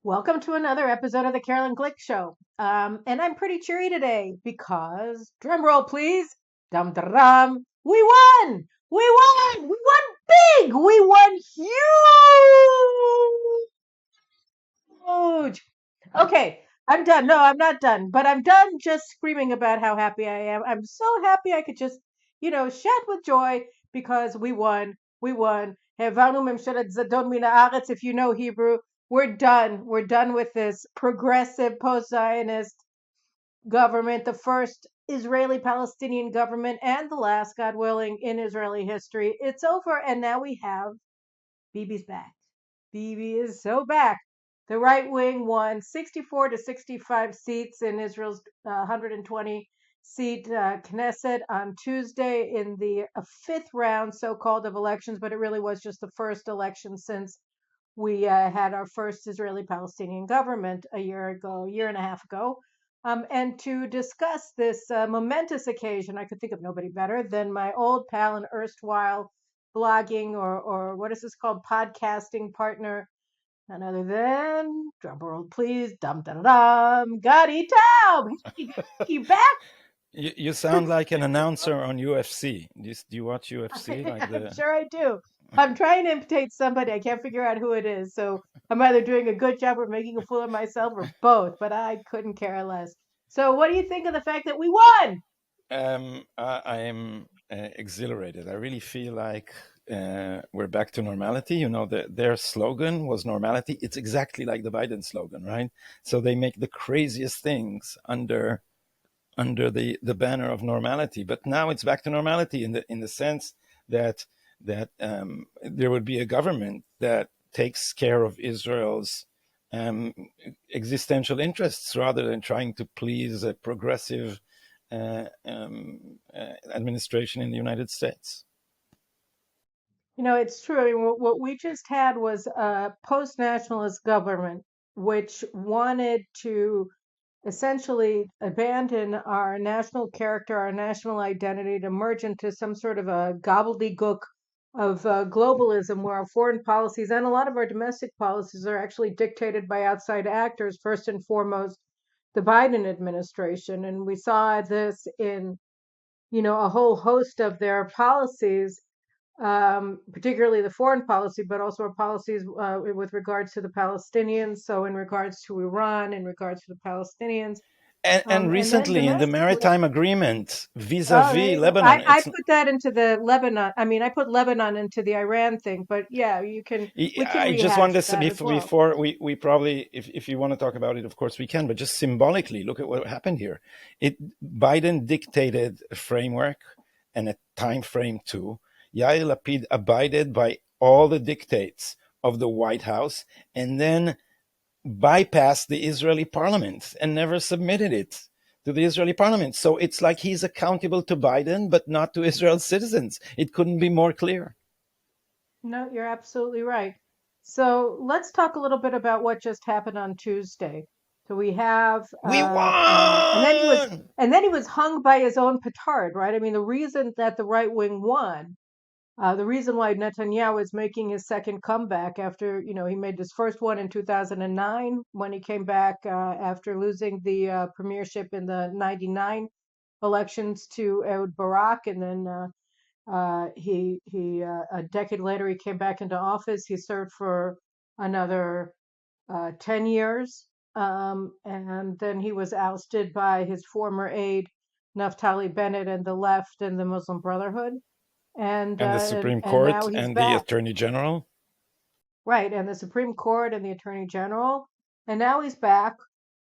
Welcome to another episode of the Carolyn Glick Show. And I'm pretty cheery today because, drum roll please, dum dum dum, we won! We won! We won big! We won huge! Okay, I'm done. No, I'm not done, but I'm done just screaming about how happy I am. I'm so happy I could just, shout with joy because we won. We won. Hevanu memshelet zadon min haaretz. If you know Hebrew, we're done. We're done with this progressive post-Zionist government, the first Israeli-Palestinian government and the last, God willing, in Israeli history. It's over, and now we have Bibi's back. Bibi is so back. The right wing won 64 to 65 seats in Israel's 120 seat Knesset on Tuesday in the fifth round, so-called, of elections, but it really was just the first election since we had our first Israeli-Palestinian government a year and a half ago. And to discuss this momentous occasion, I could think of nobody better than my old pal and erstwhile blogging or what is this called, podcasting partner, none other than, drum roll please, dum dum dum, Gadi Taub. Hey, you back? You sound like an announcer on UFC. Do you watch UFC? I'm sure I do. I'm trying to imitate somebody. I can't figure out who it is. So I'm either doing a good job or making a fool of myself or both, but I couldn't care less. So what do you think of the fact that we won? I am exhilarated. I really feel like we're back to normality. You know, their slogan was normality. It's exactly like the Biden slogan, right? So they make the craziest things under the banner of normality. But now it's back to normality in the sense that there would be a government that takes care of Israel's existential interests rather than trying to please a progressive administration in the United States. It's true. I mean, what we just had was a post-nationalist government which wanted to essentially abandon our national character, our national identity, to merge into some sort of a gobbledygook of globalism, where our foreign policies and a lot of our domestic policies are actually dictated by outside actors, first and foremost, the Biden administration. And we saw this in, a whole host of their policies, particularly the foreign policy, but also our policies with regards to the Palestinians. So, in regards to Iran, in regards to the Palestinians, And and then recently in the domestically. maritime agreement Oh, there vis-a-vis you go. Lebanon, I it's put that into the Lebanon. I mean, I put Lebanon into the Iran thing, but yeah, we can I just wanted rehash to say that as well. before we probably, if you want to talk about it, of course we can, but just symbolically, look at what happened here. Biden dictated a framework and a time frame too. Yair Lapid abided by all the dictates of the White House and then bypassed the Israeli parliament and never submitted it to the Israeli parliament. So it's like he's accountable to Biden, but not to Israel's citizens. It couldn't be more clear. No, you're absolutely right. So let's talk a little bit about what just happened on Tuesday. So we have, We and won! then he was hung by his own petard, right? I mean, the reason that the right wing won, the reason why Netanyahu is making his second comeback after, he made his first one in 2009 when he came back after losing the premiership in the 99 elections to Ehud Barak, and then a decade later he came back into office. He served for another 10 years, and then he was ousted by his former aide Naftali Bennett and the left and the Muslim Brotherhood, and And the uh, and, Supreme and now Court he's and the back, Attorney General. right? And the Supreme Court and the Attorney General, and now he's back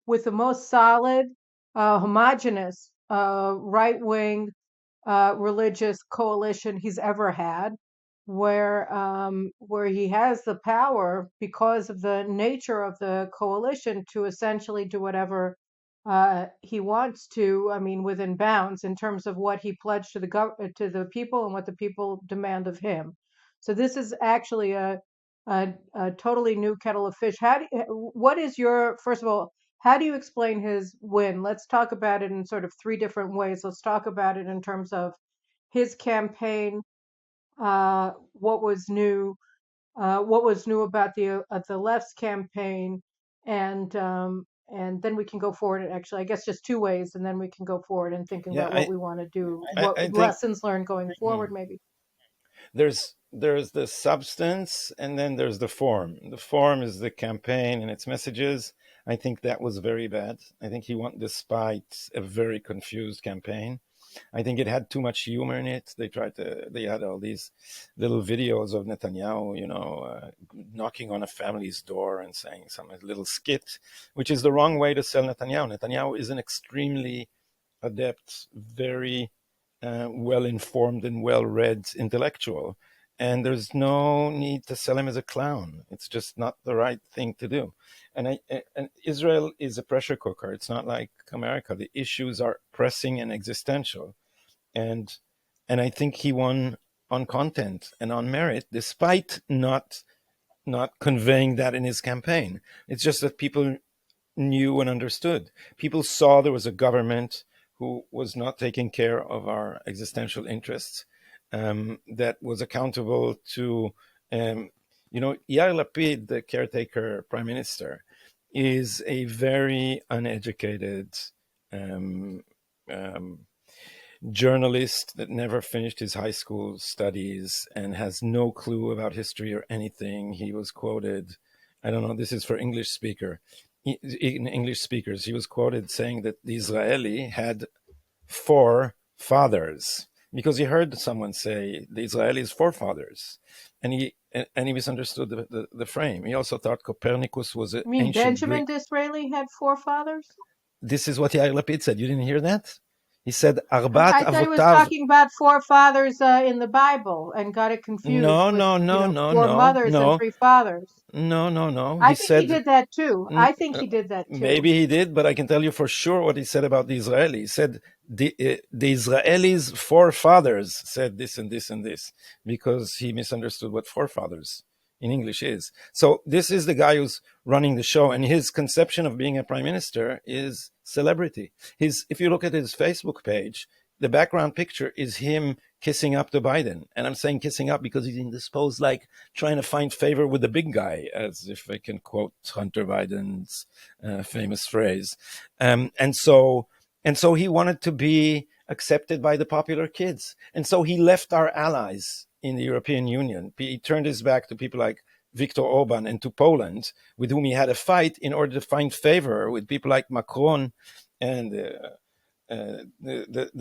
with the most solid, homogenous, right wing religious coalition he's ever had, where he has the power because of the nature of the coalition to essentially do whatever he wants to. I mean, within bounds in terms of what he pledged to to the people and what the people demand of him. So this is actually a totally new kettle of fish. What is your, first of all, how do you explain his win? Let's talk about it in sort of three different ways. Let's talk about it in terms of his campaign, what was new about the left's campaign, and then we can go forward. Actually, I guess just two ways, and then we can go forward and thinking Yeah, about what we want to do, what I think lessons learned going hmm, forward, maybe. there's the substance and then there's the form. The form is the campaign and its messages. I think that was very bad. I think he won despite a very confused campaign. I think it had too much humor in it. They had all these little videos of Netanyahu, knocking on a family's door and saying some little skit, which is the wrong way to sell Netanyahu. Netanyahu is an extremely adept, very well informed and well read intellectual. And there's no need to sell him as a clown. It's just not the right thing to do. And Israel is a pressure cooker. It's not like America. The issues are pressing and existential. And and I think he won on content and on merit, despite not conveying that in his campaign. It's just that people knew and understood. People saw there was a government who was not taking care of our existential interests, that was accountable to, Yair Lapid, the caretaker prime minister, is a very uneducated um, um, journalist that never finished his high school studies and has no clue about history or anything. He was quoted, I don't know, this is for English speaker. In English speakers, he was quoted saying that the Israeli had four fathers because he heard someone say the Israelis' forefathers, and he misunderstood the frame. He also thought Copernicus was an I mean, ancient Benjamin Greek. Disraeli had forefathers. This is what Yair Lapid said. You didn't hear that? He said Arbat I thought he was Avotav. talking about forefathers in the Bible and got it confused No, with, no, no, no, four no, mothers and no, three fathers. no, no, no. I He think he said, did that too. mm, I think uh, he did that too. maybe he did, but I can tell you for sure what he said about the Israelis. He said the Israelis' forefathers said this and this and this because he misunderstood what forefathers in English is. So this is the guy who's running the show, and his conception of being a prime minister is celebrity. If you look at his Facebook page, the background picture is him kissing up to Biden. And I'm saying kissing up because he's indisposed, like trying to find favor with the big guy, as if I can quote Hunter Biden's famous phrase. And so he wanted to be accepted by the popular kids. And so he left our allies in the European Union. He turned his back to people like Viktor Orban and to Poland, with whom he had a fight in order to find favor with people like Macron and the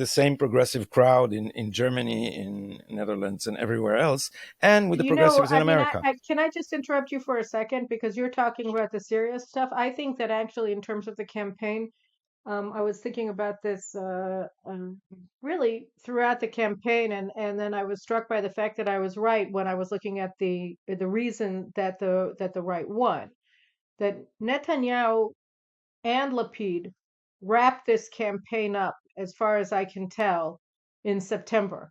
same progressive crowd in Germany, in Netherlands, and everywhere else, and with the progressives in I mean, America. can I just interrupt you for a second because you're talking about the serious stuff. I think that actually, in terms of the campaign, I was thinking about this really throughout the campaign, and then I was struck by the fact that I was right when I was looking at the reason that the right won. That Netanyahu and Lapid wrapped this campaign up, as far as I can tell, in September,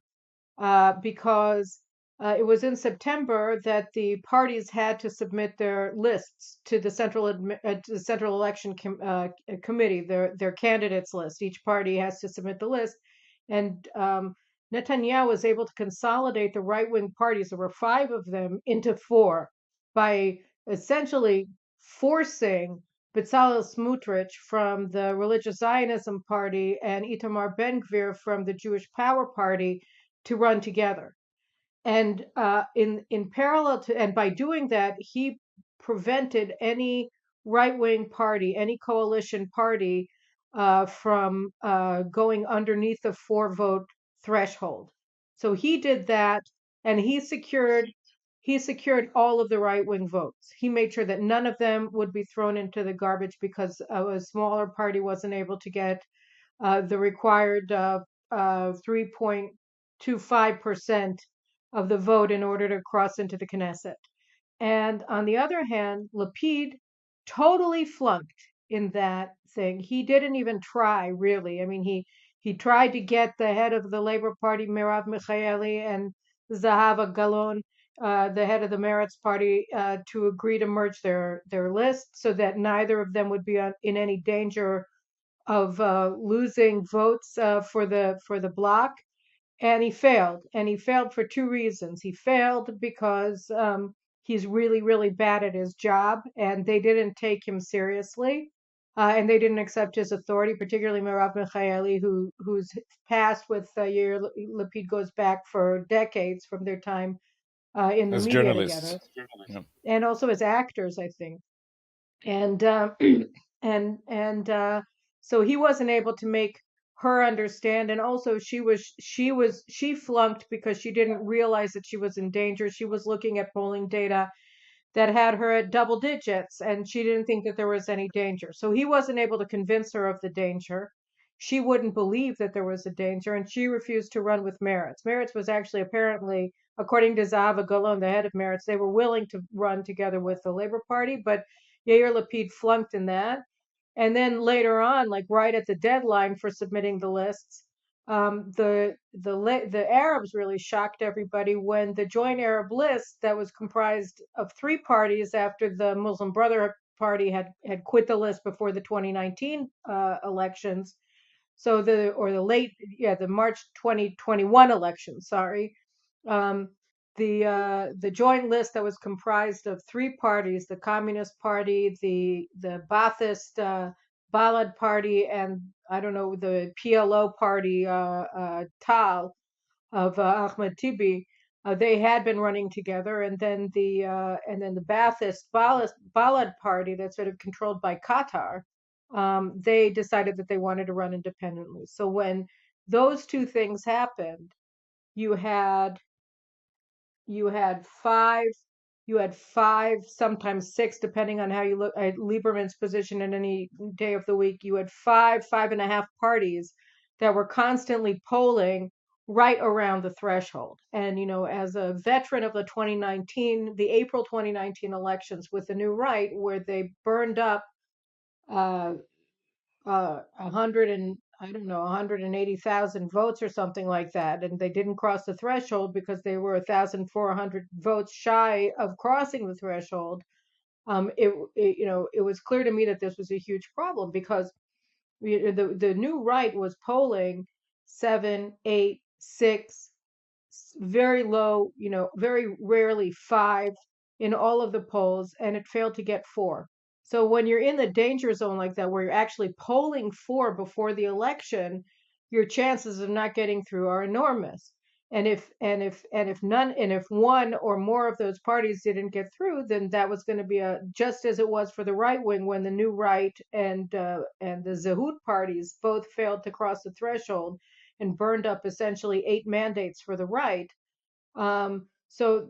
because it was in September that the parties had to submit their lists to the Central Election Committee, their candidates list. Each party has to submit the list, and Netanyahu was able to consolidate the right wing parties. There were five of them into four by essentially forcing Bezalel Smotrich from the Religious Zionism Party and Itamar Ben-Gvir from the Jewish Power Party to run together. And in parallel to, and by doing that, he prevented any right wing party, any coalition party, from going underneath the 4 vote threshold. So he did that, and he secured all of the right wing votes. He made sure that none of them would be thrown into the garbage because a smaller party wasn't able to get the required 3.25% of the vote in order to cross into the Knesset. And on the other hand, Lapid totally flunked in that thing. He didn't even try, really. I mean, he tried to get the head of the Labor Party, Merav Michaeli, and Zahava Galon, the head of the Meretz Party, to agree to merge their list so that neither of them would be in any danger of losing votes for the bloc, and he failed. And he failed for two reasons. He failed because he's really, really bad at his job, and they didn't take him seriously, and they didn't accept his authority, particularly Merav Michaeli, whose past with Yair Lapid goes back for decades from their time in the As media journalists. together, Yeah. and also as actors, I think. And and so he wasn't able to make her understand, and also she flunked because she didn't realize that she was in danger. She was looking at polling data that had her at double digits, and she didn't think that there was any danger. So he wasn't able to convince her of the danger. She wouldn't believe that there was a danger, and she refused to run with Meretz. Meretz was actually, apparently, according to Zahava Galon, the head of Meretz, they were willing to run together with the Labor Party, but Yair Lapid flunked in that. And then later on, like right at the deadline for submitting the lists, the Arabs really shocked everybody when the Joint Arab List, that was comprised of three parties after the Muslim Brotherhood Party had quit the list before the 2019 elections. So the March 2021 election. Sorry, um, the joint list that was comprised of three parties: the Communist Party, the Ba'athist Balad Party, and I don't know, the PLO Party, Tal of Ahmed Tibi. They had been running together, and then the Ba'athist Balad Party, that's sort of controlled by Qatar, they decided that they wanted to run independently. So when those two things happened, you had you had five you had five, sometimes six, depending on how you look at Lieberman's position in any day of the week. You had five and a half parties that were constantly polling right around the threshold. And as a veteran of the April 2019 elections with the New Right, where they burned up 100 and I don't know, 180,000 votes or something like that, and they didn't cross the threshold because they were 1,400 votes shy of crossing the threshold. It was clear to me that this was a huge problem because the New Right was polling 7, 8, 6, very low, very rarely five in all of the polls, and it failed to get four. So when you're in the danger zone like that, where you're actually polling four before the election, your chances of not getting through are enormous. And if one or more of those parties didn't get through, then that was going to be just as it was for the right wing when the New Right and the Zehut parties both failed to cross the threshold and burned up essentially 8 mandates for the right. So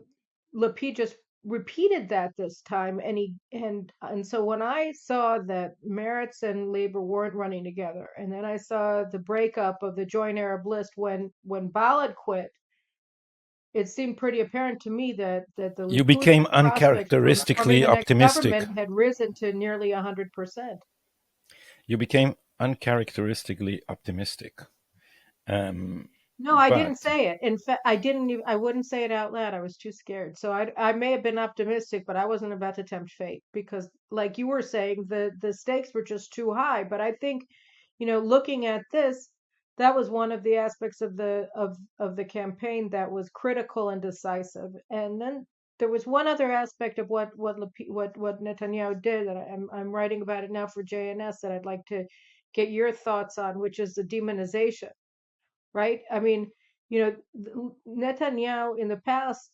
Lapid just repeated that this time, and so when I saw that Meretz and Labor weren't running together, and then I saw the breakup of the Joint Arab List when Balad quit, it seemed pretty apparent to me that the You Likud's became prospects for forming uncharacteristically the next optimistic. government had risen to nearly 100%. You became uncharacteristically optimistic. Um, No, I didn't but say it. In fact, I didn't even, I wouldn't say it out loud. I was too scared. So I may have been optimistic, but I wasn't about to tempt fate because, like you were saying, the stakes were just too high. But I think, looking at this, that was one of the aspects of the campaign that was critical and decisive. And then there was one other aspect of what Netanyahu did that I'm writing about it now for JNS that I'd like to get your thoughts on, which is the demonization, right? I mean, Netanyahu in the past,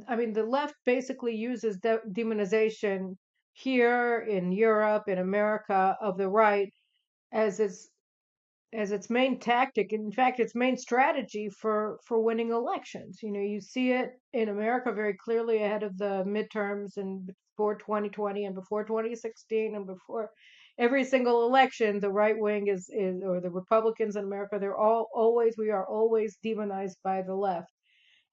I mean, the left basically uses demonization here in Europe, in America, of the right as its main tactic. In fact, its main strategy for winning elections. You see it in America very clearly ahead of the midterms and before 2020 and before 2016 and before every single election. The right wing is or the Republicans in America, we are always demonized by the left.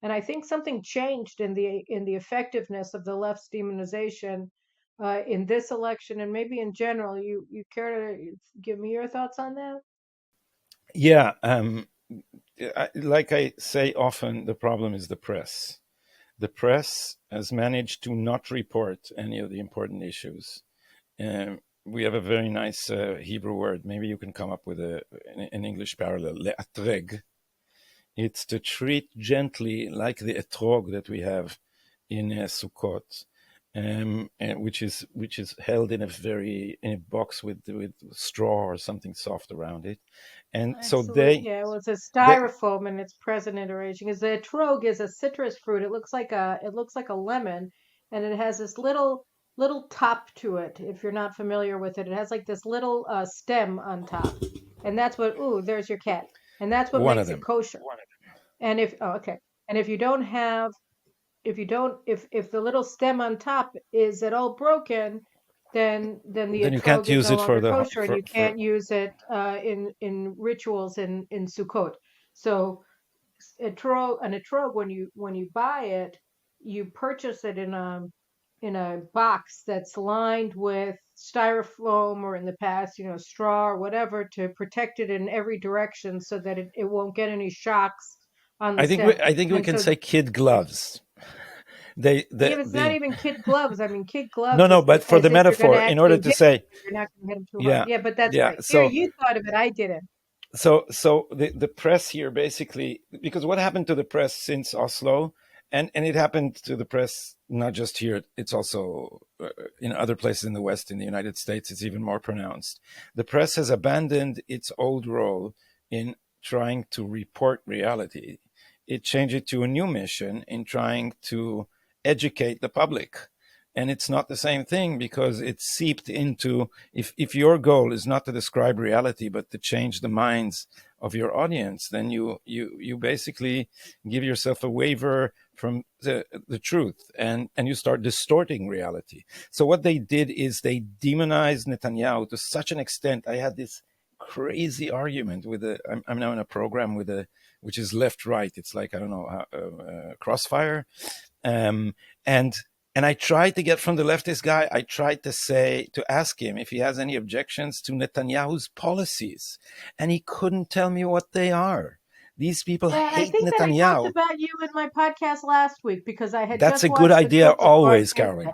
And I think something changed in the effectiveness of the left's demonization in this election and maybe in general. You care to give me your thoughts on that? yeah, like I say often, the problem is the press. The press has managed to not report any of the important issues. We have a very nice Hebrew word. Maybe you can come up with an English parallel. Le'atreg. It's to treat gently, like the etrog that we have in Sukkot, which is held in a box with straw or something soft around it, and so Excellent. Yeah, well, it's a they styrofoam and it's present in arranging. Is the etrog is a citrus fruit. It looks like a lemon, and it has this little top to it. If you're not familiar with it, it has like this little stem on top, and that's what. Ooh, there's your cat, and that's what one of makes it them. kosher. And if oh, okay, and if you don't have if you don't if the little stem on top is at all broken, then the Then you can't etrog is use no it for longer the kosher, and you for can't use it in rituals in Sukkot. So an etrog, when you buy it, you purchase it in a box that's lined with styrofoam, or in the past, straw or whatever, to protect it in every direction so that it won't get any shocks on the stem. I think we And can so say kid gloves. They yeah, but it's not the even kid gloves. I mean, kid No, gloves no, is but for as the if you're going to metaphor, in order actually to hit them, say, but you're not going to hit them too hard. yeah, Yeah, but that's yeah. right. Here, you thought of it. I didn't. So the press here basically, because what happened to the press since Oslo, and it happened to the press not just here, it's also in other places in the West, in the United States, it's even more pronounced. The press has abandoned its old role in trying to report reality. It changed it to a new mission in trying to educate the public. And it's not the same thing, because it's seeped into, if your goal is not to describe reality but to change the minds of your audience, then you basically give yourself a waiver from the truth, and you start distorting reality. So what they did is they demonized Netanyahu to such an extent. I had this crazy argument with I'm now in a program with a which is left right. It's like, I don't know, crossfire, um, and and I tried to get from the leftist guy, I tried to ask him if he has any objections to Netanyahu's policies. And he couldn't tell me what they are. These people Yeah, I hate think that I talked Netanyahu. about you in my podcast last week because I had That's just a good watched the idea clip of Mark always, Dayton. Caroline.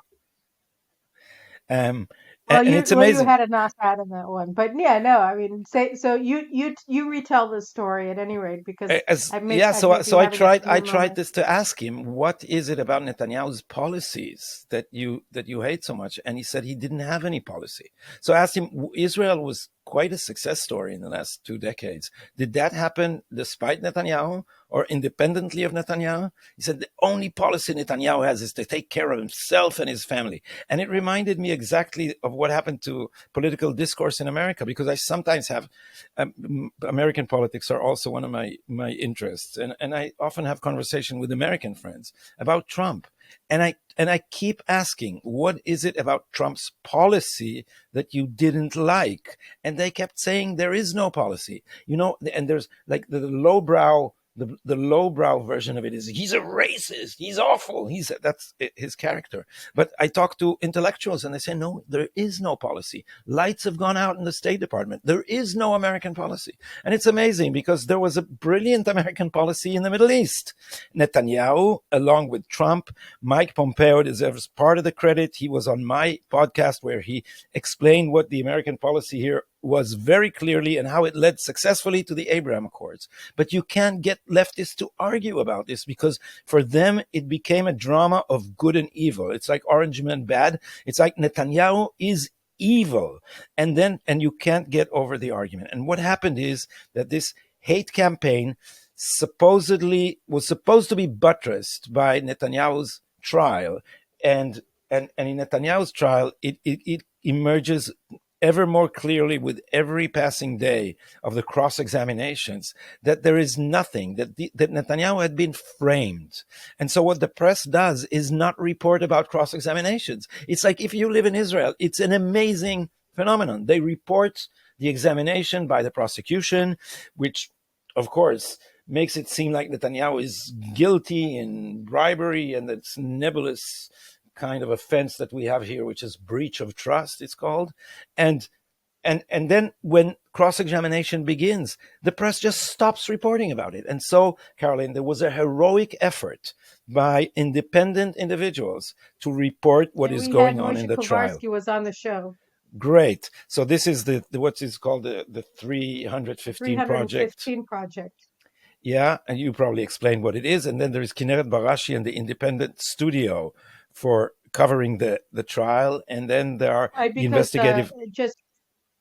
Um, Well, and you it's well you amazing. had a knock out on that one, but yeah, no, I mean, say so you retell the story at any rate, because As I yeah, may be so having a I similar tried moment. this to ask him, what is it about Netanyahu's policies that you hate so much? And he said he didn't have any policy. So I asked him, Israel was quite a success story in the last 2 decades. Did that happen despite Netanyahu or independently of Netanyahu? He said the only policy Netanyahu has is to take care of himself and his family. And it reminded me exactly of what happened to political discourse in America, because I sometimes have American politics are also one of my interests, and I often have conversation with American friends about Trump, and I keep asking, what is it about Trump's policy that you didn't like? And they kept saying there is no policy, and there's like the lowbrow. The lowbrow version of it is he's a racist, he's awful, that's his character. But I talk to intellectuals and they say, no, there is no policy. Lights have gone out in the State Department. There is no American policy. And it's amazing, because there was a brilliant American policy in the Middle East. Netanyahu, along with Trump, Mike Pompeo deserves part of the credit. He was on my podcast where he explained what the American policy here was very clearly, and how it led successfully to the Abraham Accords. But you can't get leftists to argue about this, because for them it became a drama of good and evil. It's like Orange Man bad. It's like Netanyahu is evil, and you can't get over the argument. And what happened is that this hate campaign supposedly was supposed to be buttressed by Netanyahu's trial, and in Netanyahu's trial it emerges ever more clearly with every passing day of the cross examinations that there is nothing, that Netanyahu had been framed. And so what the press does is not report about cross examinations. It's like, if you live in Israel, it's an amazing phenomenon. They report the examination by the prosecution, which of course makes it seem like Netanyahu is guilty in bribery and that's nebulous kind of offense that we have here, which is breach of trust, it's called. And and then when cross-examination begins, the press just stops reporting about it. And so, Caroline, there was a heroic effort by independent individuals to report what Yeah, is we had going on in Moshe the trial. Kovarsky was on the show. Great. So this is the what is called the 315 project. 315 project. Yeah, and you probably explained what it is. And then there's Kinneret Barashi and the Independent Studio for covering the trial. And then there are I the because investigative. Yep.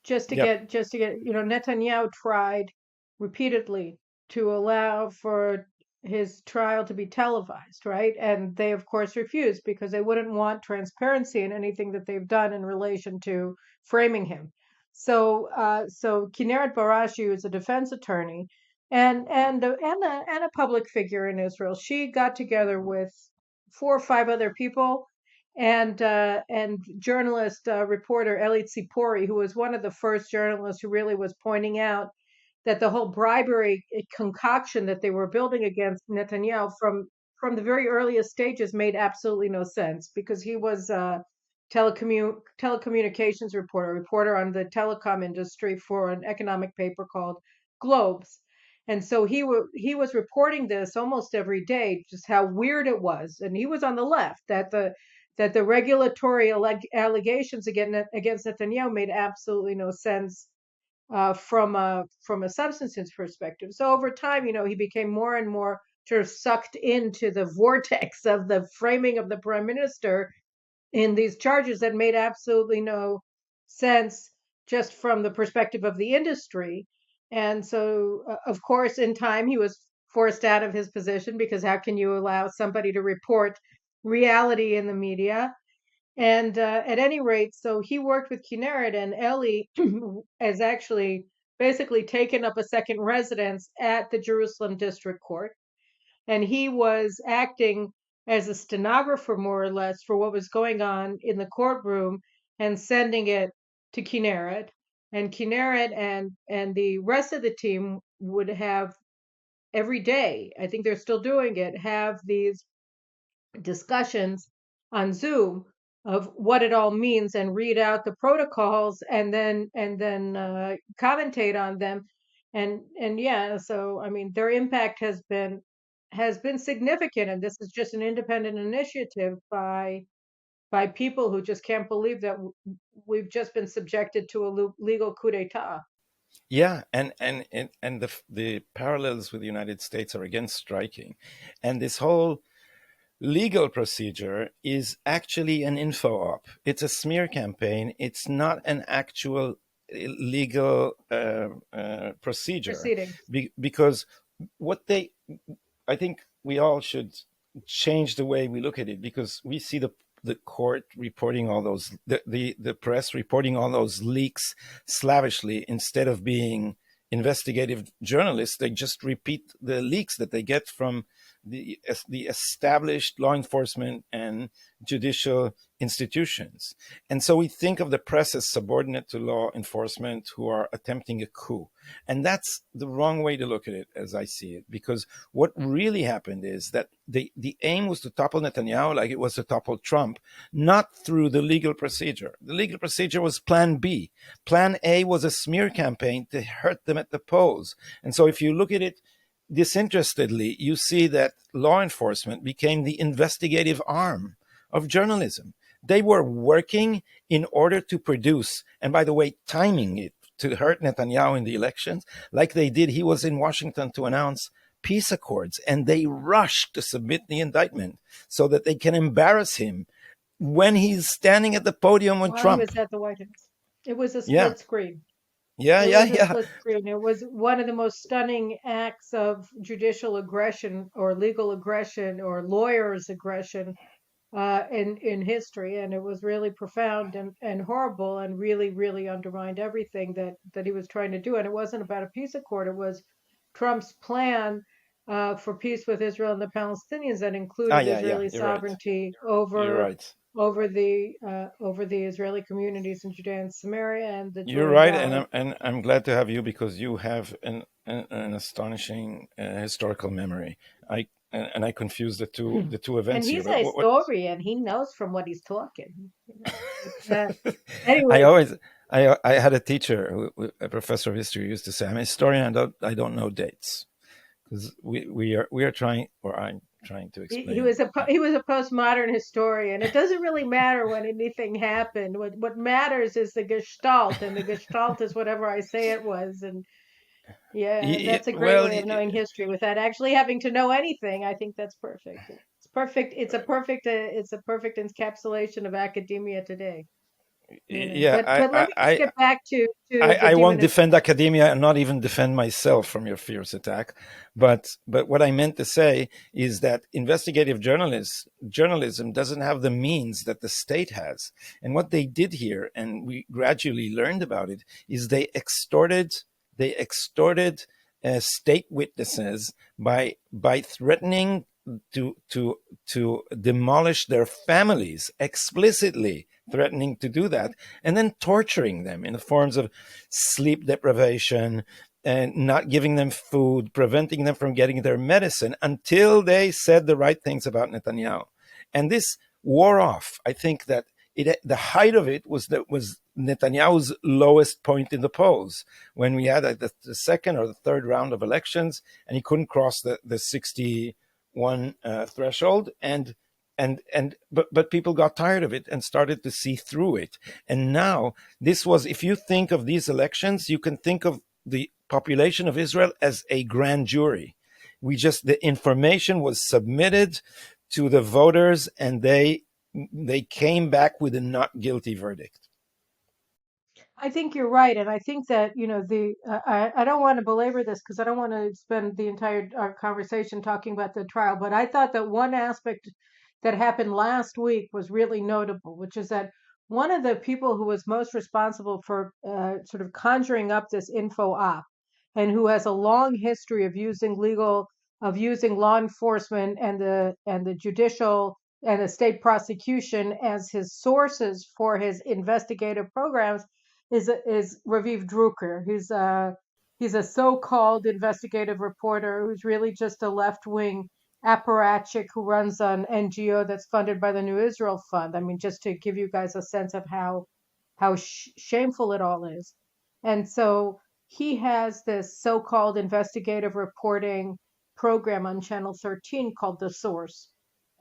just to get, Netanyahu tried repeatedly to allow for his trial to be televised, right? And they of course refused because they wouldn't want transparency in anything that they've done in relation to framing him. So Kinneret Barashi, who is a defense attorney and a public figure in Israel, she got together with four or five other people and journalist reporter Eli Tzipori, who was one of the first journalists who really was pointing out that the whole bribery concoction that they were building against Netanyahu from the very earliest stages made absolutely no sense because he was a telecommunications reporter, a reporter on the telecom industry for an economic paper called Globes. And so he was reporting this almost every day, just how weird it was. And he was on the left that the regulatory allegations against Netanyahu made absolutely no sense from a substance perspective. So over time, he became more and more sort of sucked into the vortex of the framing of the prime minister in these charges that made absolutely no sense just from the perspective of the industry. And so, of course, in time, he was forced out of his position because how can you allow somebody to report reality in the media? And at any rate, so he worked with Kinneret, and Ellie has actually basically taken up a second residence at the Jerusalem District Court. And he was acting as a stenographer, more or less, for what was going on in the courtroom and sending it to Kinneret. And Kinneret and the rest of the team would have every day, I think they're still doing it, have these discussions on Zoom of what it all means and read out the protocols and then commentate on them. And yeah, so I mean their impact has been significant, and this is just an independent initiative by people who just can't believe that we've just been subjected to a legal coup d'état. Yeah, and the parallels with the United States are again striking. And this whole legal procedure is actually an info op. It's a smear campaign. It's not an actual legal procedure, Proceedings. because what they, I think we all should change the way we look at it, because we see the court reporting all those, the press reporting all those leaks slavishly instead of being investigative journalists. They just repeat the leaks that they get from the established law enforcement and judicial institutions. And so we think of the press as subordinate to law enforcement who are attempting a coup. And that's the wrong way to look at it, as I see it, because what really happened is that the aim was to topple Netanyahu like it was to topple Trump, not through the legal procedure. The legal procedure was plan B. Plan A was a smear campaign to hurt them at the polls. And so if you look at it disinterestedly, you see that law enforcement became the investigative arm of journalism. They were working in order to produce, and by the way, timing it to hurt Netanyahu in the elections, like they did. He was in Washington to announce peace accords, and they rushed to submit the indictment so that they can embarrass him when he's standing at the podium with While he Trump. was at the White House, it was a Yeah, split screen. yeah, It yeah, was a yeah. split screen. It was one of the most stunning acts of judicial aggression or legal aggression or lawyers' aggression in history, and it was really profound and horrible, and really really undermined everything that he was trying to do. And it wasn't about a peace accord; it was Trump's plan for peace with Israel and the Palestinians that Ah, included yeah, yeah. Israeli You're right. sovereignty You're right. over the Israeli communities in Judea and Samaria and the You're Jordan right, and Valley. I'm glad to have you because you have an astonishing historical memory. I confuse the two And events here. he's But a what historian. He knows from what he's talking. But, I anyway, always I had a teacher, a professor of history, who used to say, "I'm a historian. I don't know dates," because we are trying, or I'm trying to explain. he was a postmodern historian. It doesn't really matter when anything happened. What matters is the gestalt, and the gestalt is whatever I say it was. Yeah, that's a great Well, way of knowing history without actually having to know anything. I think that's perfect. It's perfect. It's a perfect encapsulation of academia today. yeah, But let me just get back to the I won't demonization. defend academia and not even defend myself from your fierce attack. But what I meant to say is that investigative journalism doesn't have the means that the state has. And what they did here, and we gradually learned about it, is they extorted state witnesses by threatening to demolish their families, explicitly threatening to do that, and then torturing them in the forms of sleep deprivation and not giving them food, preventing them from getting their medicine until they said the right things about Netanyahu. And this wore off. I think that the height of it was Netanyahu's lowest point in the polls, when we had the second or the third round of elections, and he couldn't cross the 61 threshold, but people got tired of it and started to see through it. And now this was, if you think of these elections, you can think of the population of Israel as a grand jury. The information was submitted to the voters, and they came back with a not guilty verdict. I think you're right, and I think that the I don't want to belabor this because I don't want to spend the entire conversation talking about the trial. But I thought that one aspect that happened last week was really notable, which is that one of the people who was most responsible for sort of conjuring up this info op, and who has a long history of using law enforcement and the judicial and the state prosecution as his sources for his investigative programs is Raviv Drucker. He's a so-called investigative reporter who's really just a left-wing apparatchik who runs an NGO that's funded by the New Israel Fund. I mean, just to give you guys a sense of how shameful it all is. And so he has this so-called investigative reporting program on Channel 13 called The Source.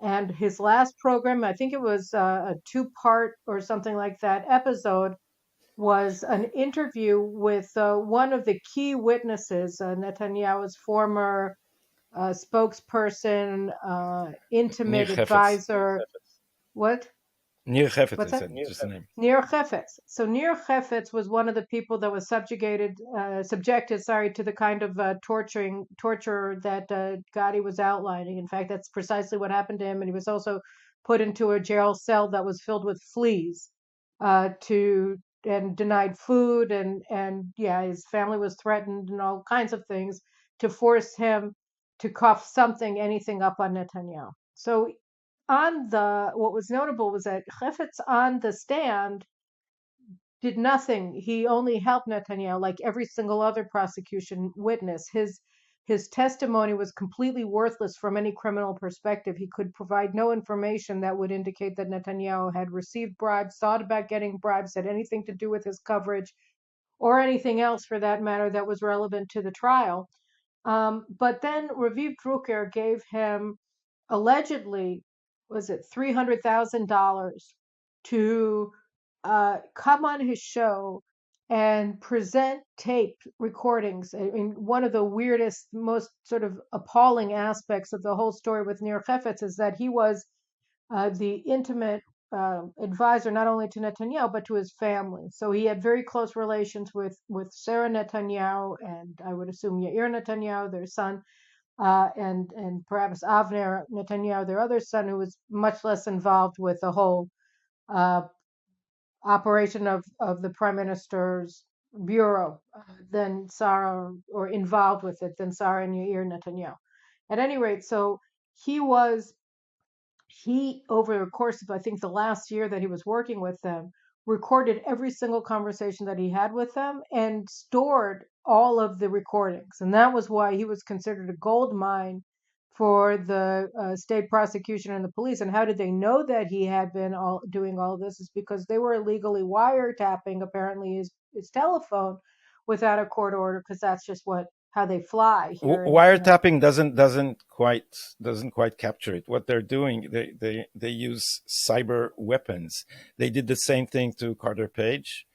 And his last program, I think it was a two-part or something like that episode, was an interview with one of the key witnesses, Netanyahu's former spokesperson, Nir intimate Hefetz. advisor. What? Nir Hefetz What's is that? just the name. Nir Hefetz. So Nir Hefetz was one of the people that was subjected, to the kind of torture that Gadi was outlining. In fact, that's precisely what happened to him, and he was also put into a jail cell that was filled with fleas, to and denied food, and yeah, his family was threatened and all kinds of things to force him to cough anything up on Netanyahu. So what was notable was that Chefetz on the stand did nothing. He only helped Netanyahu, like every single other prosecution witness. His testimony was completely worthless from any criminal perspective. He could provide no information that would indicate that Netanyahu had received bribes, thought about getting bribes, had anything to do with his coverage, or anything else for that matter that was relevant to the trial. But then Raviv Drucker gave him, allegedly, was it $300,000 to come on his show and present tape recordings. I mean, one of the weirdest, most sort of appalling aspects of the whole story with Nir Hefetz is that he was the intimate advisor not only to Netanyahu but to his family. So he had very close relations with Sarah Netanyahu, and I would assume Yair Netanyahu, their son, and perhaps Avner Netanyahu, their other son, who was much less involved with the whole uh, operation of the prime minister's bureau than Sarah, or involved with it than Sarah and Yair Netanyahu. At any rate, so he was he over the course of, I think, the last year that he was working with them, recorded every single conversation that he had with them and stored all of the recordings, and that was why he was considered a gold mine for the state prosecution and the police. And how did they know that he had been doing all of this? Is because they were illegally wiretapping apparently his telephone without a court order, because that's just what how they fly here in Wiretapping doesn't quite capture it. What they're doing, they use cyber weapons. They did the same thing to Carter Page.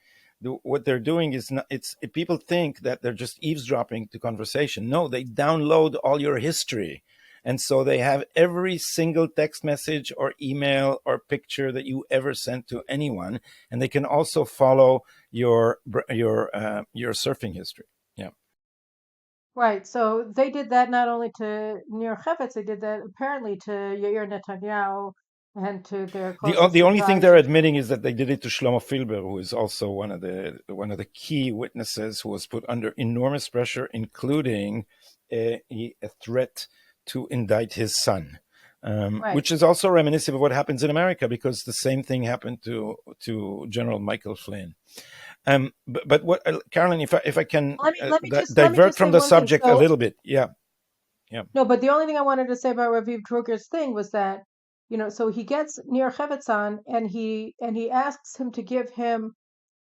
what they're doing is not, it's people think that they're just eavesdropping to conversation. No, they download all your history, and so they have every single text message or email or picture that you ever sent to anyone, and they can also follow your surfing history. Yeah. Right. So they did that not only to Nir Chavetz, they did that apparently to Yair Netanyahu and to their closest The only thing they're advisors. admitting is that they did it to Shlomo Filber, who is also one of the key witnesses who was put under enormous pressure, including a threat to indict his son, Right. which is also reminiscent of what happens in America, because the same thing happened to General Michael Flynn. But what, Carolyn, if I can Let me just divert say from the one thing. subject a So little bit, yeah, yeah. no, but the only thing I wanted to say about Raviv Druger's thing was that, so he gets Nir Chavetz on and he asks him to give him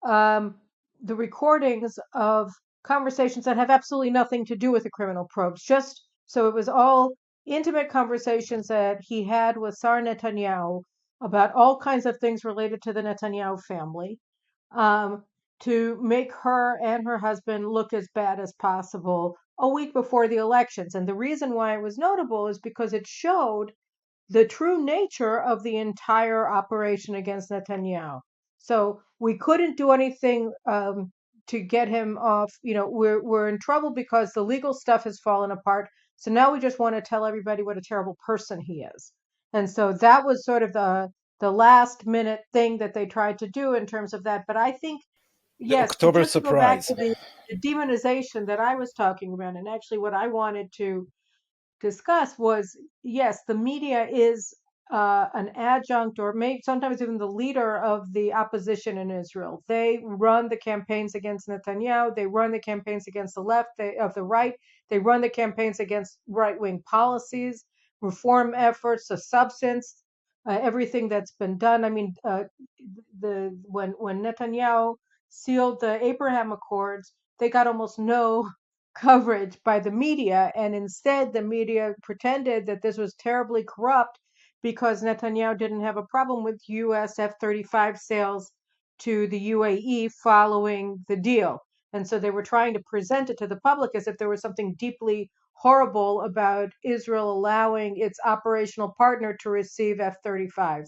um, the recordings of conversations that have absolutely nothing to do with the criminal probes. Just so it was all intimate conversations that he had with Sar Netanyahu about all kinds of things related to the Netanyahu family, um, to make her and her husband look as bad as possible a week before the elections. And the reason why it was notable is because it showed the true nature of the entire operation against Netanyahu. So we couldn't do anything to get him off. We're in trouble because the legal stuff has fallen apart. So now we just want to tell everybody what a terrible person he is. And so that was sort of the last minute thing that they tried to do in terms of that. But I think, The yes, to October just to go back surprise. to the demonization that I was talking about, and actually what I wanted to discuss was, yes, the media is an adjunct or maybe sometimes even the leader of the opposition in Israel. They run the campaigns against Netanyahu. They run the campaigns against the left, of the right. They run the campaigns against right wing policies, reform efforts, the substance, everything that's been done. I mean, the when Netanyahu sealed the Abraham Accords, they got almost no coverage by the media, and instead the media pretended that this was terribly corrupt because Netanyahu didn't have a problem with US F-35 sales to the UAE following the deal. And so they were trying to present it to the public as if there was something deeply horrible about Israel allowing its operational partner to receive F-35s.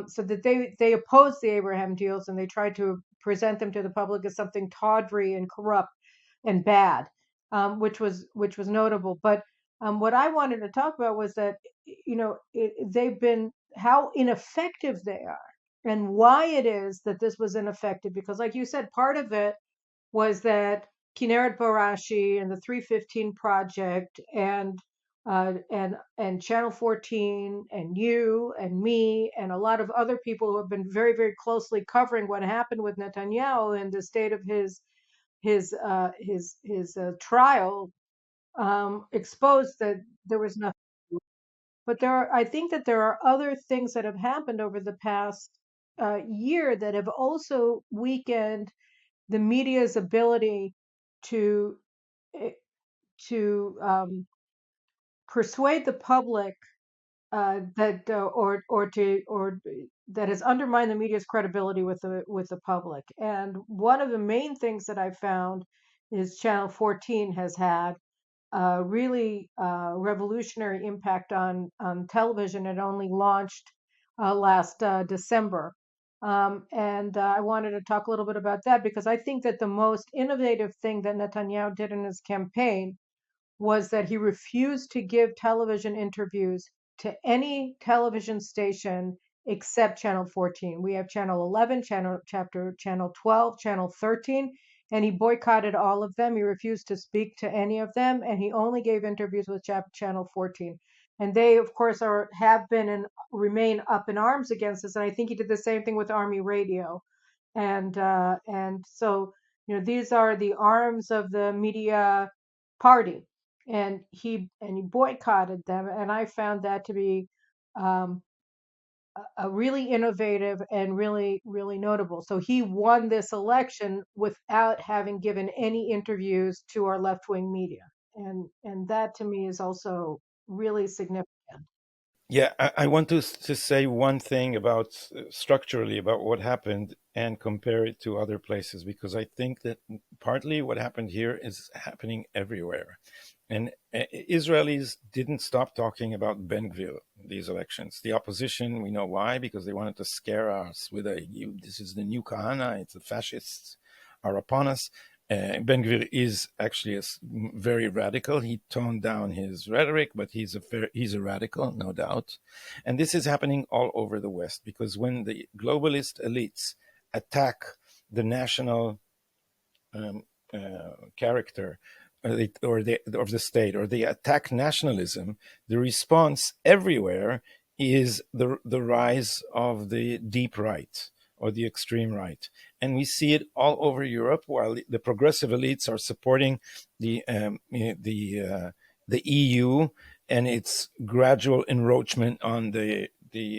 So that they opposed the Abraham deals and they tried to present them to the public as something tawdry and corrupt and bad, which was notable. But what I wanted to talk about was that they've been how ineffective they are, and why it is that this was ineffective. Because, like you said, part of it was that Kinneret Barashi and the 315 Project and Channel 14 and you and me and a lot of other people who have been very, very closely covering what happened with Netanyahu and the state of his trial, exposed that there was nothing. But I think that there are other things that have happened over the past year that have also weakened the media's ability to eh, to persuade the public, that or that has undermined the media's credibility with the public. And one of the main things that I found is Channel 14 has had a really revolutionary impact on television. It only launched last December. And I wanted to talk a little bit about that because I think that the most innovative thing that Netanyahu did in his campaign was that he refused to give television interviews to any television station except Channel 14. We have Channel 11, Channel 12, Channel 13, and he boycotted all of them. He refused to speak to any of them, and he only gave interviews with Channel 14. And they, of course, have been and remain up in arms against this. And I think he did the same thing with Army Radio. And so these are the arms of the media party, and he boycotted them, and I found that to be um, a really innovative and really really notable. So he won this election without having given any interviews to our left wing media, and that to me is also really significant. Yeah, I want to say one thing about structurally about what happened and compare it to other places, because I think that partly what happened here is happening everywhere. And Israelis didn't stop talking about Ben Gvir these elections. The opposition, we know why, because they wanted to scare us with this is the new Kahana, it's the fascists are upon us. Ben Gvir is actually very radical. He toned down his rhetoric, but he's a radical, no doubt. And this is happening all over the West, because when the globalist elites attack the national um, character of the state, or they attack nationalism, the response everywhere is the rise of the deep right or the extreme right, and we see it all over Europe. While the progressive elites are supporting the the EU and its gradual encroachment on the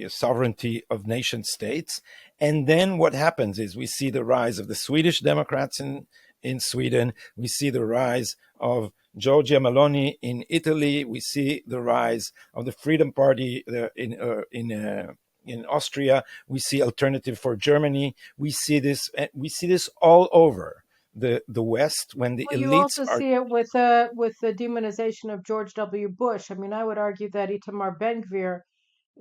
sovereignty of nation states. And then what happens is we see the rise of the Swedish Democrats in Sweden. We see the rise of Giorgia Meloni in Italy. We see the rise of the Freedom Party in Austria. We see Alternative for Germany. We see this. We see this all over the West when the Well, you elites also are. see it with the demonization of George W. Bush. I mean, I would argue that Itamar Ben-Gvir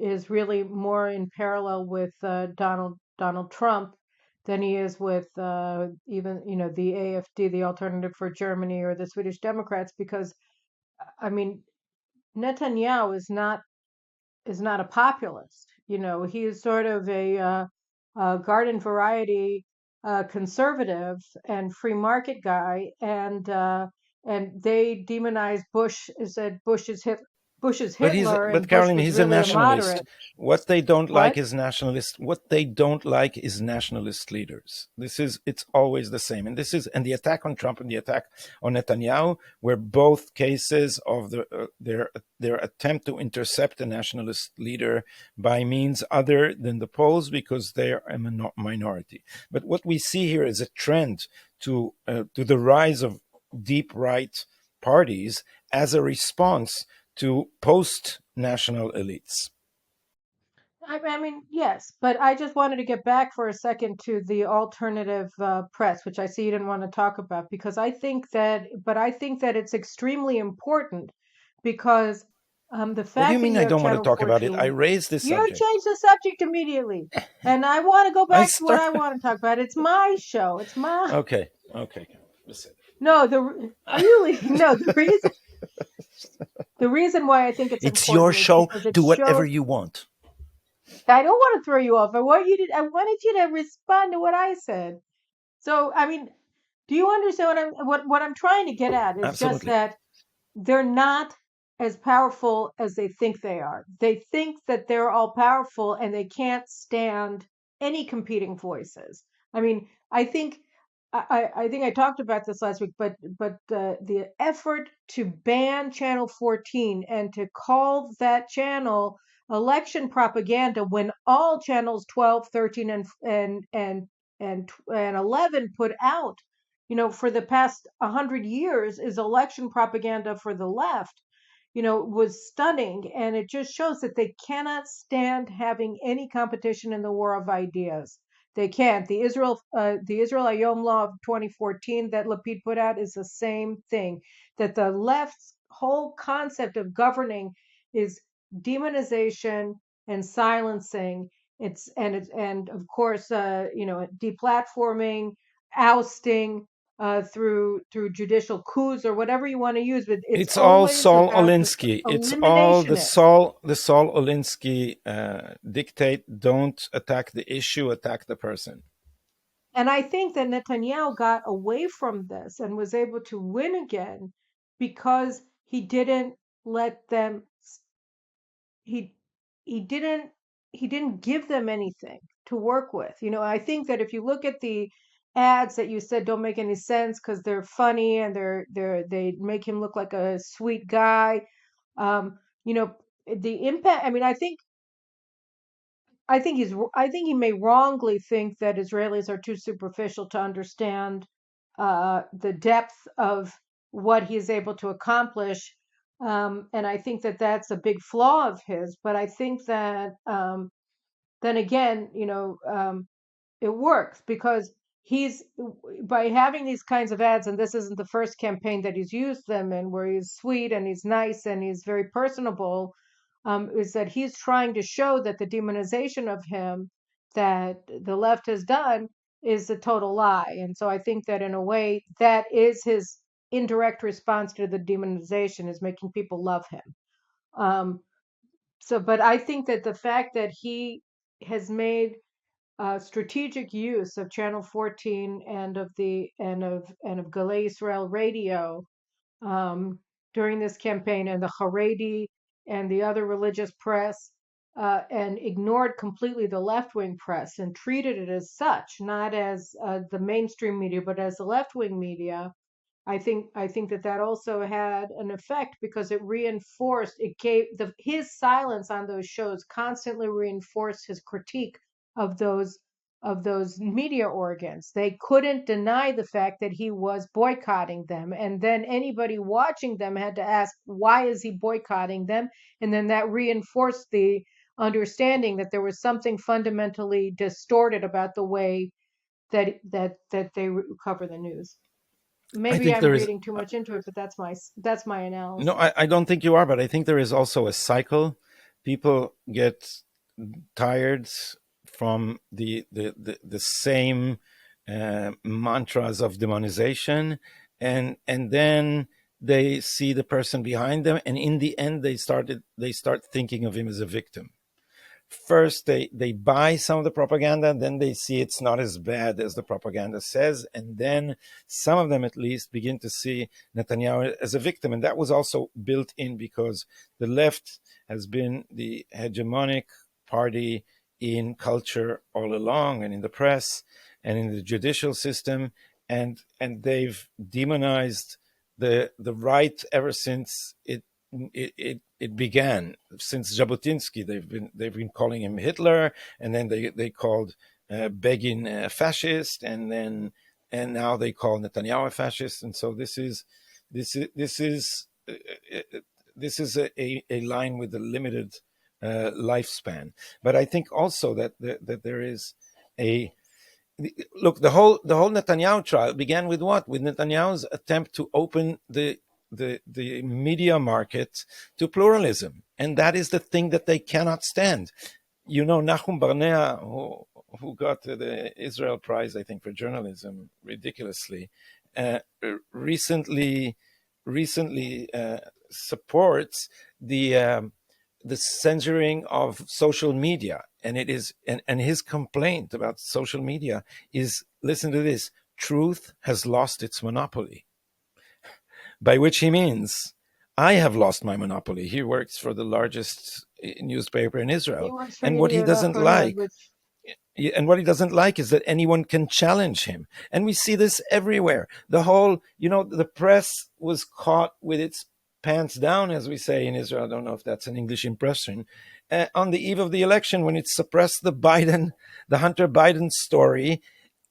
is really more in parallel with Donald Trump than he is with even the AfD, the Alternative for Germany, or the Swedish Democrats, because I mean Netanyahu is not a populist. He is sort of a garden variety conservative and free market guy, and they demonized Bush, said Bush is Hitler, But and Bush Caroline, was he's a really a nationalist. moderate. What they don't like What? is nationalist. What they don't like is nationalist leaders. It's always the same. And the attack on Trump and the attack on Netanyahu were both cases of their attempt to intercept a nationalist leader by means other than the polls, because they are a minority. But what we see here is a trend to the rise of deep right parties as a response to post national elites. I mean, yes, but I just wanted to get back for a second to the alternative press, which I see you didn't want to talk about, because I think that it's extremely important, because the What do you fact that mean you I have don't want to Channel talk about it? I 14, raised this you subject. change the subject immediately, and I want to go I back to what start. I want to talk about. It's my show. It's my Okay, okay. Listen. no. Are you no? The reason why I think it's It's your important is show. because it Do whatever shows. you want. I don't want to throw you off. I wanted you to respond to what I said. So, I mean, do you understand what I'm trying to get at is just Absolutely. that they're not as powerful as they think they are. They think that they're all powerful and they can't stand any competing voices. I mean, I think I talked about this last week, but the effort to ban Channel 14 and to call that channel election propaganda, when all channels 12, 13, and 11 put out, for the past 100 years, is election propaganda for the left, was stunning. And it just shows that they cannot stand having any competition in the war of ideas. They can't. The Israel Hayom law of 2014 that Lapid put out is the same thing. That the left's whole concept of governing is demonization and silencing. And of course, deplatforming, ousting, through judicial coups or whatever you want to use, but it's It's all always Saul about the Alinsky. It's all eliminationist. The Saul Alinsky dictate. Don't attack the issue, attack the person. And I think that Netanyahu got away from this and was able to win again because let them he he didn't he didn't give them anything to work with. I think that if you look at the ads that you said don't make any sense because they're funny and they make him look like a sweet guy, um, you know, the impact. I mean, I think he may wrongly think that Israelis are too superficial to understand the depth of what he is able to accomplish And I think that that's a big flaw of his. But I think that then again, it works because he's by having these kinds of ads, and this isn't the first campaign that he's used them in, where he's sweet and he's nice and he's very personable, is that he's trying to show that the demonization of him that the left has done is a total lie. And so I think that in a way that is his indirect response to the demonization, is making people love him. Um, but I think that the fact that he has made strategic use of Channel 14 and of Galei Israel Radio um, during this campaign, and the Haredi and the other religious press, and ignored completely the left wing press and treated it as such, not as the mainstream media, but as the left wing media. I think that that also had an effect because it reinforced, it gave his silence on those shows constantly reinforced his critique of those media organs. They couldn't deny the fact that he was boycotting them, and then anybody watching them had to ask, why is he boycotting them? And then that reinforced the understanding that there was something fundamentally distorted about the way that they cover the news. I Maybe think I'm there is. reading too much into it, but that's my No, analysis. I don't think you are, but I think there is also a cycle. People get tired from the same mantras of demonization, and then they see the person behind them, and in the end, they start thinking of him as a victim. First they buy some of the propaganda, then they see it's not as bad as the propaganda says, and then some of them at least begin to see Netanyahu as a victim. And that was also built in because the left has been the hegemonic party in culture all along, and in the press and in the judicial system, and they've demonized the right ever since it began. Since Jabotinsky, they've been calling him Hitler, and then they called Begin a fascist, and now they call Netanyahu a fascist. And so this is this is this is a line with a limited lifespan. But I think also that there is a look. The whole Netanyahu trial began with what? With Netanyahu's attempt to open the media market to pluralism, and that is the thing that they cannot stand. Nahum Barnea, who got the Israel Prize, I think, for journalism, ridiculously, uh, recently supports the censoring of social media, and it is and his complaint about social media is, listen to this: truth has lost its monopoly, by which he means I have lost my monopoly. He works for the largest newspaper in He Israel, works for and what he Yediot doesn't Achronot, like which is that anyone can challenge him. And we see this everywhere. The press was caught with its pants down, as we say in Israel. I don't know if that's an English impression. On the eve of the election, when it suppressed the Hunter Biden story,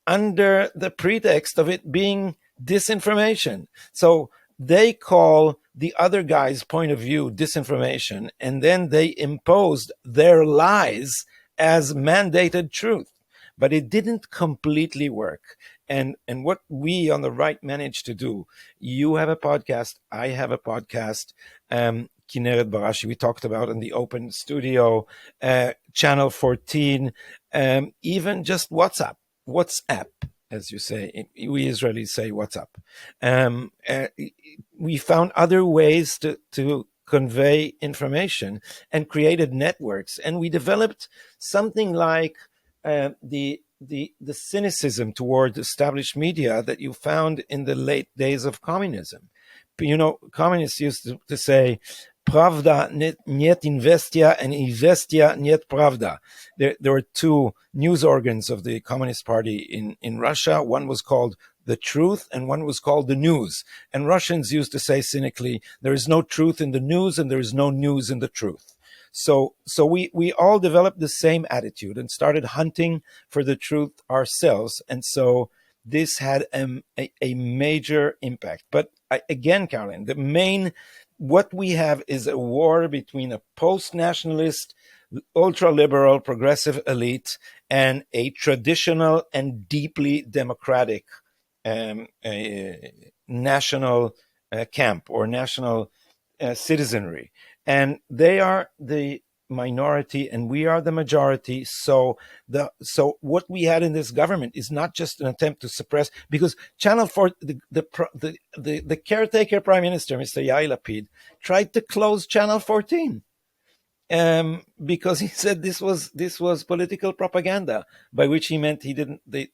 under the pretext of it being disinformation. So they call the other guy's point of view disinformation, and then they imposed their lies as mandated truth. But it didn't completely work. And what we on the right managed to do, you have a podcast, I have a podcast, Kineret Barashi, we talked about in the open studio, Channel 14, even just WhatsApp, as you say. We Israelis say WhatsApp. We found other ways to convey information and created networks. And we developed something like the cynicism toward established media that you found in the late days of communism. Communists used to say, Pravda нет Investia and Investia нет Pravda. There were two news organs of the Communist Party in Russia. One was called The Truth and one was called The News. And Russians used to say cynically, there is no truth in the news and there is no news in the truth. So we all developed the same attitude and started hunting for the truth ourselves. And so this had a major impact. But again, Caroline, the main what we have is a war between a post-nationalist, ultra-liberal, progressive elite and a traditional and deeply democratic national camp or national citizenry. And they are the minority and we are the majority. So what we had in this government is not just an attempt to suppress, because Channel 4, the caretaker prime minister, Mr. Yair Lapid, tried to close Channel 14 because he said this was political propaganda, by which he meant he didn't. They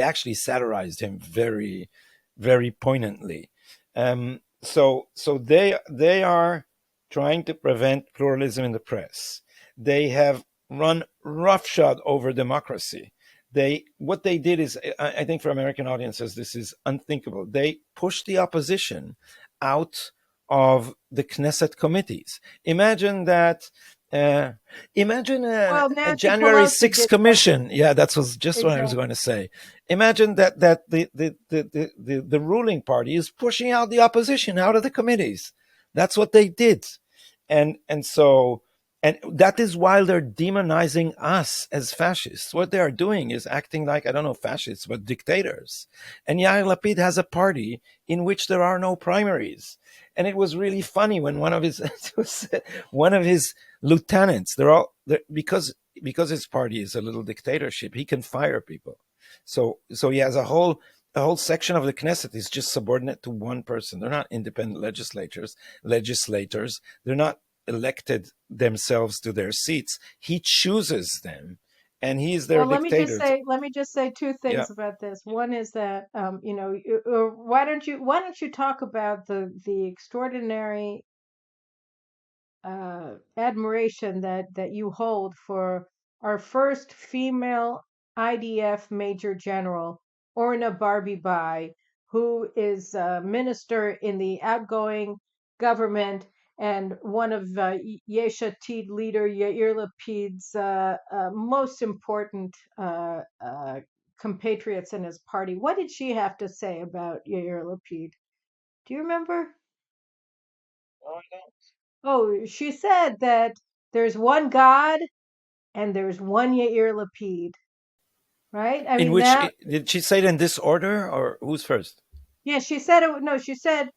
actually satirized him very, very poignantly. So they are trying to prevent pluralism in the press. They have run roughshod over democracy. What they did is, I think for American audiences, this is unthinkable. They pushed the opposition out of the Knesset committees. Imagine that. Uh, Imagine Well, a Nancy January Pelosi 6th did that. commission. Yeah, that was just what I was Exactly. going to say. Imagine that the ruling party is pushing out the opposition out of the committees. That's what they did, and that is while they're demonizing us as fascists. What they are doing is acting like, I don't know, fascists, but dictators. And Yair Lapid has a party in which there are no primaries. And it was really funny when one of his one of his lieutenants, because his party is a little dictatorship, he can fire people. So he has a whole section of the Knesset is just subordinate to one person. They're not independent legislators. They're not elected themselves to their seats. He chooses them, and he's their Well, dictator. let me just say two Yeah. things about this. One is that, why don't you talk about the extraordinary admiration that you hold for our first female IDF Major General, Orna Barbibai, who is a minister in the outgoing government and one of Yesh Atid leader Yair Lapid's most important compatriots in his party. What did she have to say about Yair Lapid? Do you remember? Oh, she said that there's one God and there's one Yair Lapid, right? I In mean, which now, did she say it in this order, or who's first? yeah, she said it. No, she said,